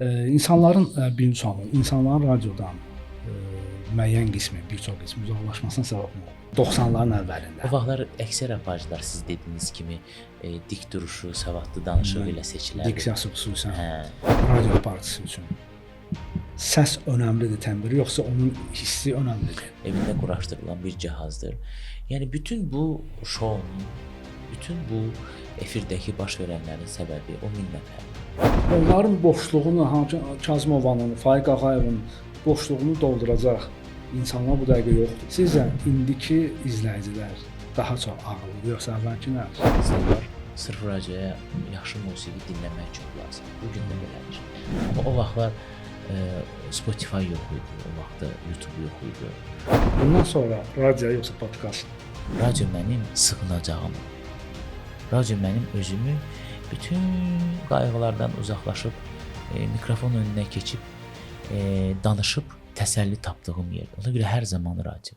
İnsanların bir çoxu, insanların radiodan müəyyən qismi, bir çox qismi uzaqlaşmasına səbəb nə oldu? 90'ların əvvəlində. O vaxtlar əksər aparıcılar siz dediyiniz kimi dik duruşu, savadlı danışığı ilə seçilərdi. Diksiyası xüsusən Hə. radio aparıcısı üçün. Səs önəmlidir təmbiri, yoxsa onun hissi önəmlidir? Evində quraşdırılan bir cihazdır. Yəni bütün bu şounun, bütün bu efirdəki baş verənlərin səbəbi o minnətlərdir. Onların boşluğunu, Kazımovanın, Faiq Ağayevin boşluğunu dolduracaq insanlar bu dəqiqə yoxdur. Sizcə indiki izləyicilər daha çox ağıllı, yoxsa əvvəlkilər? İnsanlar sırf radioya yaxşı musiqi dinləmək çox lazım. Bu gün də belədir. Amma o vaxtlar Spotify yox idi, o vaxtda YouTube yox idi. Bundan sonra radio yoxsa podkast? Radio mənim sığınacağım. Radio mənim özümü bütün qayğılardan uzaqlaşıb mikrofon önünə keçib danışıb təsəlli tapdığım yer. Ona görə hər zaman radio.